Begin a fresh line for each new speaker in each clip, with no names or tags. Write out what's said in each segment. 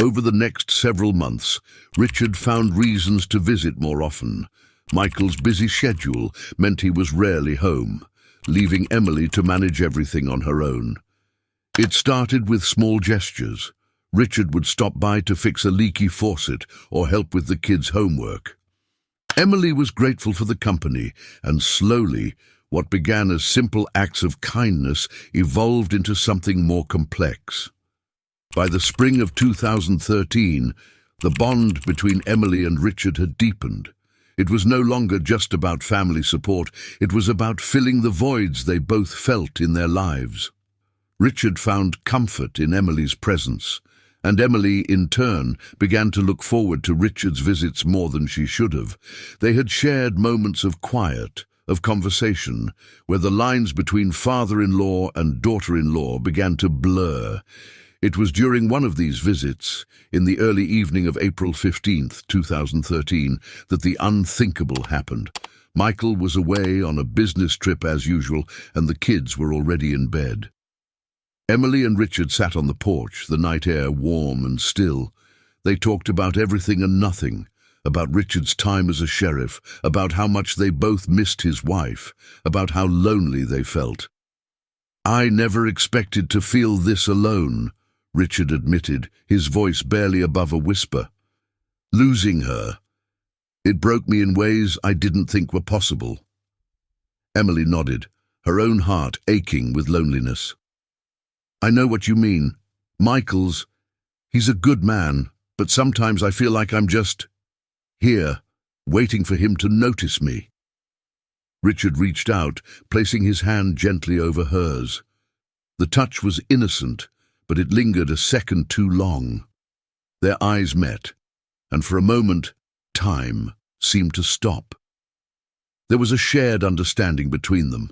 Over the next several months, Richard found reasons to visit more often. Michael's busy schedule meant he was rarely home, leaving Emily to manage everything on her own. It started with small gestures. Richard would stop by to fix a leaky faucet or help with the kids' homework. Emily was grateful for the company, and slowly, what began as simple acts of kindness evolved into something more complex. By the spring of 2013, the bond between Emily and Richard had deepened. It was no longer just about family support, it was about filling the voids they both felt in their lives. Richard found comfort in Emily's presence, and Emily, in turn, began to look forward to Richard's visits more than she should have. They had shared moments of quiet, of conversation, where the lines between father-in-law and daughter-in-law began to blur. It was during one of these visits, in the early evening of April 15th, 2013, that the unthinkable happened. Michael was away on a business trip as usual, and the kids were already in bed. Emily and Richard sat on the porch, the night air warm and still. They talked about everything and nothing, about Richard's time as a sheriff, about how much they both missed his wife, about how lonely they felt. "I never expected to feel this alone," Richard admitted, his voice barely above a whisper. "Losing her, it broke me in ways I didn't think were possible." Emily nodded, her own heart aching with loneliness. "I know what you mean. He's a good man, but sometimes I feel like I'm just here, waiting for him to notice me." Richard reached out, placing his hand gently over hers. The touch was innocent, but it lingered a second too long. Their eyes met, and for a moment, time seemed to stop. There was a shared understanding between them,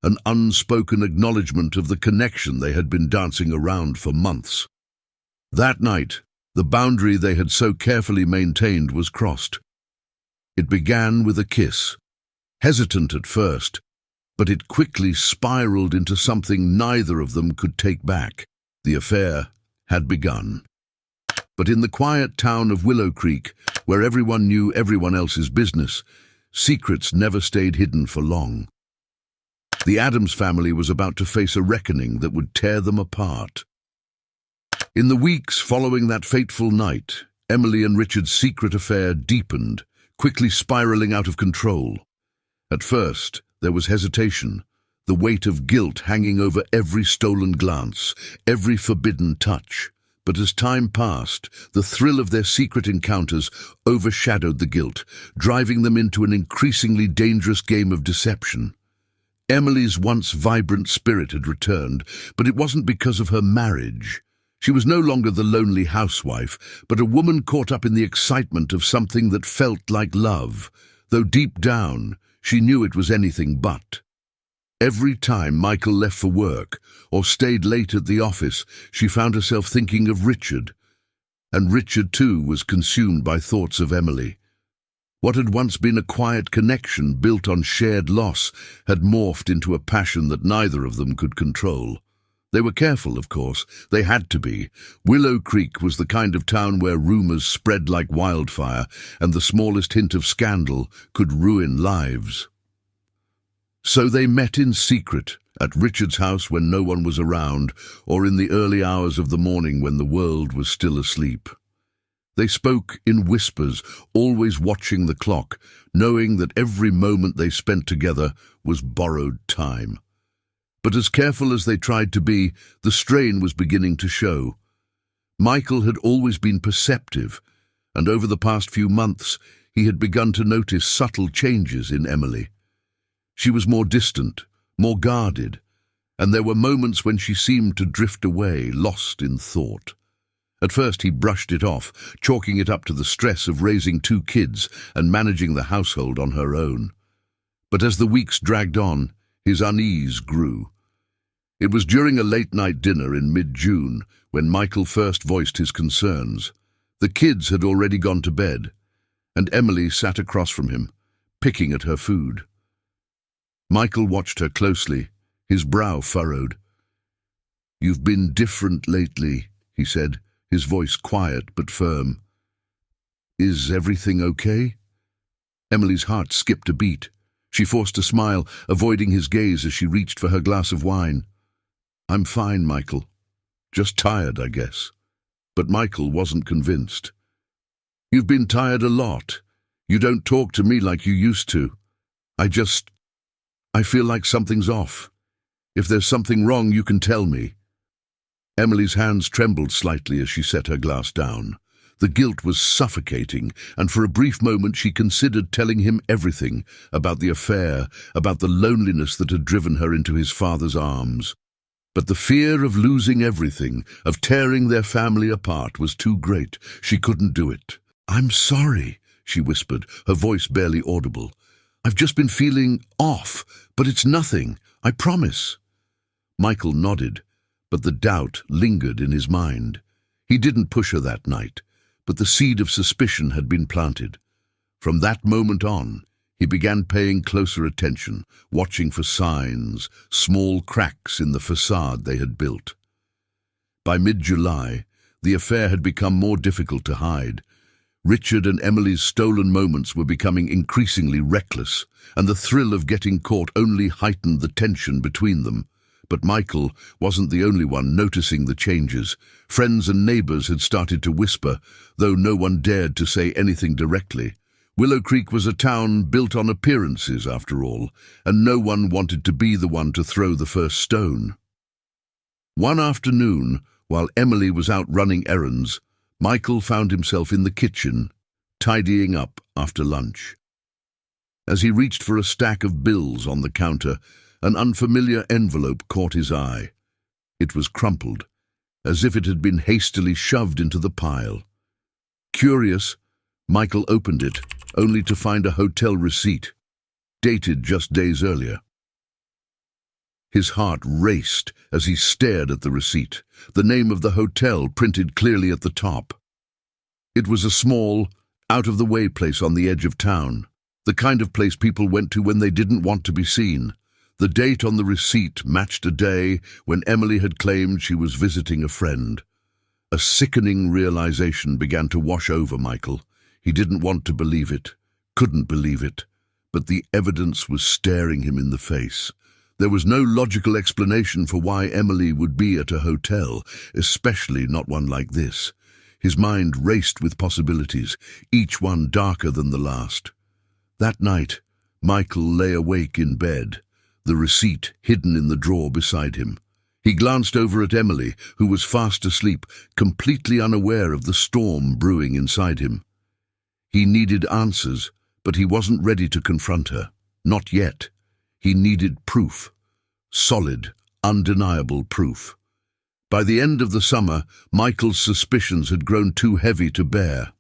an unspoken acknowledgement of the connection they had been dancing around for months. That night, the boundary they had so carefully maintained was crossed. It began with a kiss, hesitant at first, but it quickly spiraled into something neither of them could take back. The affair had begun. But in the quiet town of Willow Creek, where everyone knew everyone else's business, secrets never stayed hidden for long. The Adams family was about to face a reckoning that would tear them apart. In the weeks following that fateful night, Emily and Richard's secret affair deepened, quickly spiraling out of control. At first, there was hesitation, the weight of guilt hanging over every stolen glance, every forbidden touch. But as time passed, the thrill of their secret encounters overshadowed the guilt, driving them into an increasingly dangerous game of deception. Emily's once vibrant spirit had returned, but it wasn't because of her marriage. She was no longer the lonely housewife, but a woman caught up in the excitement of something that felt like love, though deep down she knew it was anything but. Every time Michael left for work or stayed late at the office, she found herself thinking of Richard. And Richard, too, was consumed by thoughts of Emily. What had once been a quiet connection built on shared loss had morphed into a passion that neither of them could control. They were careful, of course. They had to be. Willow Creek was the kind of town where rumors spread like wildfire, and the smallest hint of scandal could ruin lives. So they met in secret, at Richard's house when no one was around, or in the early hours of the morning when the world was still asleep. They spoke in whispers, always watching the clock, knowing that every moment they spent together was borrowed time. But as careful as they tried to be, the strain was beginning to show. Michael had always been perceptive, and over the past few months he had begun to notice subtle changes in Emily. She was more distant, more guarded, and there were moments when she seemed to drift away, lost in thought. At first he brushed it off, chalking it up to the stress of raising 2 kids and managing the household on her own. But as the weeks dragged on, his unease grew. It was during a late-night dinner in mid-June when Michael first voiced his concerns. The kids had already gone to bed, and Emily sat across from him, picking at her food. Michael watched her closely, his brow furrowed. "You've been different lately," he said, his voice quiet but firm. "Is everything okay?" Emily's heart skipped a beat. She forced a smile, avoiding his gaze as she reached for her glass of wine. "I'm fine, Michael. Just tired, I guess." But Michael wasn't convinced. "You've been tired a lot. You don't talk to me like you used to. I feel like something's off. If there's something wrong, you can tell me." Emily's hands trembled slightly as she set her glass down. The guilt was suffocating, and for a brief moment she considered telling him everything about the affair, about the loneliness that had driven her into his father's arms. But the fear of losing everything, of tearing their family apart, was too great. She couldn't do it. "I'm sorry," she whispered, her voice barely audible. "I've just been feeling off, but it's nothing, I promise." Michael nodded, but the doubt lingered in his mind. He didn't push her that night, but the seed of suspicion had been planted. From that moment on, he began paying closer attention, watching for signs, small cracks in the facade they had built. By mid-July, the affair had become more difficult to hide. Richard and Emily's stolen moments were becoming increasingly reckless, and the thrill of getting caught only heightened the tension between them. But Michael wasn't the only one noticing the changes. Friends and neighbors had started to whisper, though no one dared to say anything directly. Willow Creek was a town built on appearances, after all, and no one wanted to be the one to throw the first stone. One afternoon, while Emily was out running errands, Michael found himself in the kitchen, tidying up after lunch. As he reached for a stack of bills on the counter, an unfamiliar envelope caught his eye. It was crumpled, as if it had been hastily shoved into the pile. Curious, Michael opened it, only to find a hotel receipt, dated just days earlier. His heart raced as he stared at the receipt, the name of the hotel printed clearly at the top. It was a small, out-of-the-way place on the edge of town, the kind of place people went to when they didn't want to be seen. The date on the receipt matched a day when Emily had claimed she was visiting a friend. A sickening realization began to wash over Michael. He didn't want to believe it, couldn't believe it, but the evidence was staring him in the face. There was no logical explanation for why Emily would be at a hotel, especially not one like this. His mind raced with possibilities, each one darker than the last. That night, Michael lay awake in bed, the receipt hidden in the drawer beside him. He glanced over at Emily, who was fast asleep, completely unaware of the storm brewing inside him. He needed answers, but he wasn't ready to confront her. Not yet. He needed proof. Solid, undeniable proof. By the end of the summer, Michael's suspicions had grown too heavy to bear.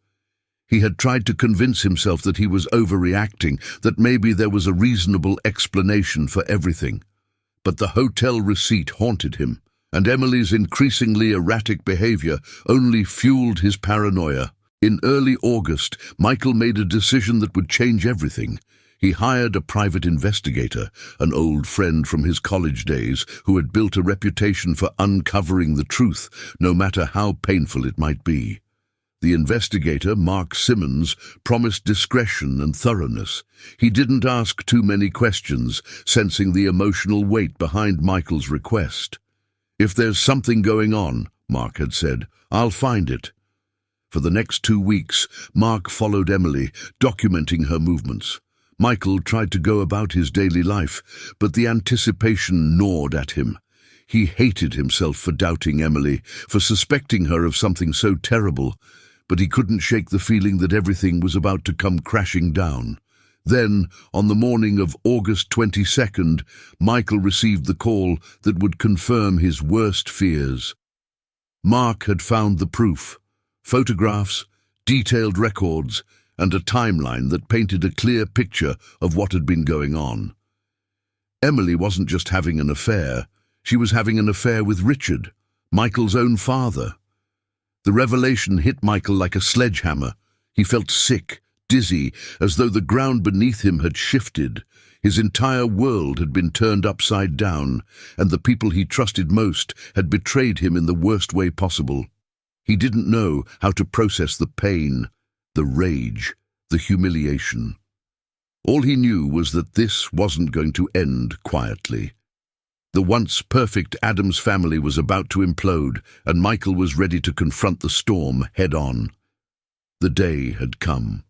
He had tried to convince himself that he was overreacting, that maybe there was a reasonable explanation for everything. But the hotel receipt haunted him, and Emily's increasingly erratic behavior only fueled his paranoia. In early August, Michael made a decision that would change everything. He hired a private investigator, an old friend from his college days who had built a reputation for uncovering the truth, no matter how painful it might be. The investigator, Mark Simmons, promised discretion and thoroughness. He didn't ask too many questions, sensing the emotional weight behind Michael's request. "If there's something going on," Mark had said, "I'll find it." For the next 2 weeks, Mark followed Emily, documenting her movements. Michael tried to go about his daily life, but the anticipation gnawed at him. He hated himself for doubting Emily, for suspecting her of something so terrible, but he couldn't shake the feeling that everything was about to come crashing down. Then, on the morning of August 22nd, Michael received the call that would confirm his worst fears. Mark had found the proof: photographs, detailed records, and a timeline that painted a clear picture of what had been going on. Emily wasn't just having an affair, she was having an affair with Richard, Michael's own father. The revelation hit Michael like a sledgehammer. He felt sick, dizzy, as though the ground beneath him had shifted. His entire world had been turned upside down, and the people he trusted most had betrayed him in the worst way possible. He didn't know how to process the pain, the rage, the humiliation. All he knew was that this wasn't going to end quietly. The once perfect Addams family was about to implode, and Michael was ready to confront the storm head-on. The day had come.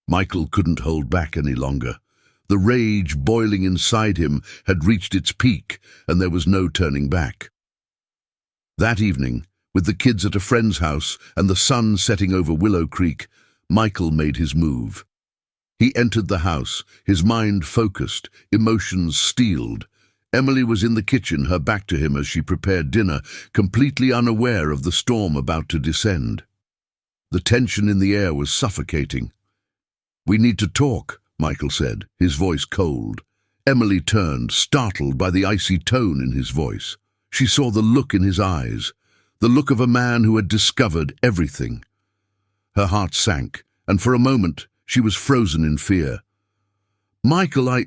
Michael couldn't hold back any longer. The rage boiling inside him had reached its peak, and there was no turning back. That evening, with the kids at a friend's house and the sun setting over Willow Creek, Michael made his move. He entered the house, his mind focused, emotions steeled. Emily was in the kitchen, her back to him as she prepared dinner, completely unaware of the storm about to descend. The tension in the air was suffocating. "We need to talk," Michael said, his voice cold. Emily turned, startled by the icy tone in his voice. She saw the look in his eyes, the look of a man who had discovered everything. Her heart sank, and for a moment she was frozen in fear. "Michael,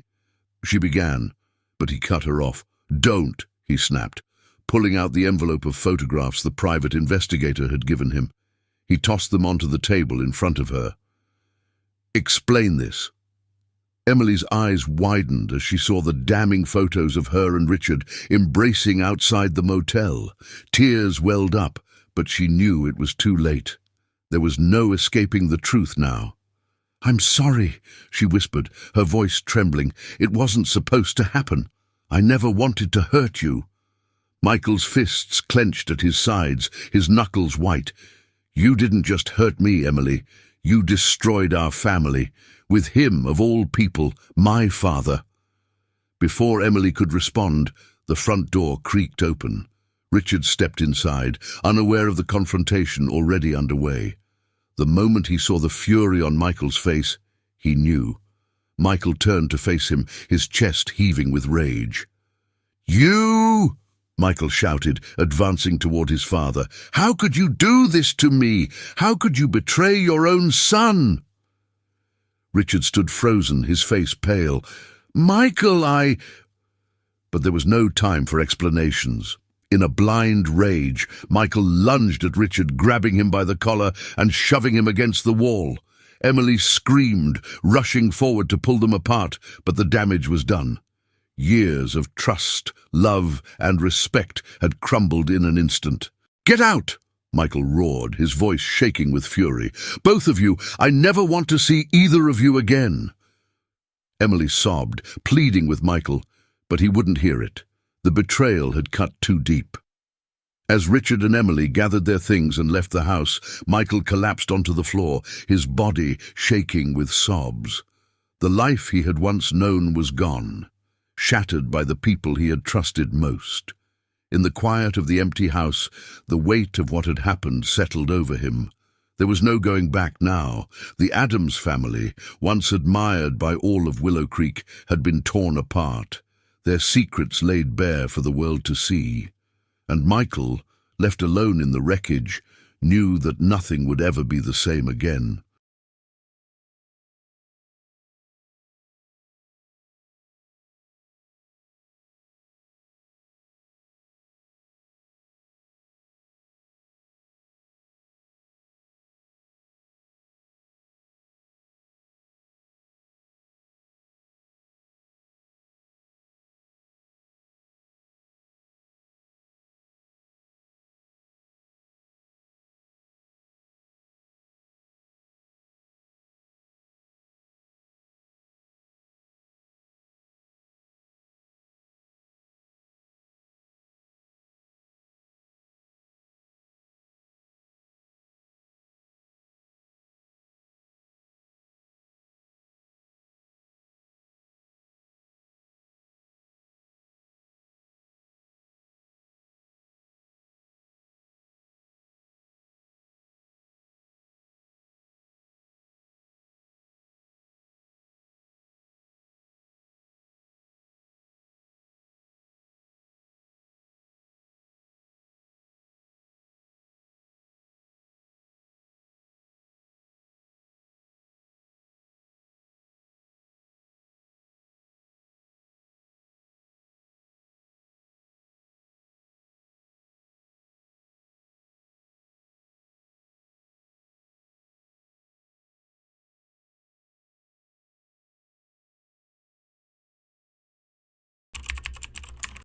she began, but he cut her off. "Don't," he snapped, pulling out the envelope of photographs the private investigator had given him. He tossed them onto the table in front of her. "Explain this." Emily's eyes widened as she saw the damning photos of her and Richard embracing outside the motel. Tears welled up, but she knew it was too late. There was no escaping the truth now. "I'm sorry," she whispered, her voice trembling. "It wasn't supposed to happen. I never wanted to hurt you." Michael's fists clenched at his sides, his knuckles white. "You didn't just hurt me, Emily. You destroyed our family. With him, of all people, my father." Before Emily could respond, the front door creaked open. Richard stepped inside, unaware of the confrontation already underway. The moment he saw the fury on Michael's face, he knew. Michael turned to face him, his chest heaving with rage. "You!" Michael shouted, advancing toward his father. "How could you do this to me? How could you betray your own son?" Richard stood frozen, his face pale. "Michael, But there was no time for explanations. In a blind rage, Michael lunged at Richard, grabbing him by the collar and shoving him against the wall. Emily screamed, rushing forward to pull them apart, but the damage was done. Years of trust, love, and respect had crumbled in an instant. "Get out!" Michael roared, his voice shaking with fury. "Both of you, I never want to see either of you again." Emily sobbed, pleading with Michael, but he wouldn't hear it. The betrayal had cut too deep. As Richard and Emily gathered their things and left the house, Michael collapsed onto the floor, his body shaking with sobs. The life he had once known was gone, shattered by the people he had trusted most. In the quiet of the empty house, the weight of what had happened settled over him. There was no going back now. The Addams family, once admired by all of Willow Creek, had been torn apart, their secrets laid bare for the world to see. And Michael, left alone in the wreckage, knew that nothing would ever be the same again.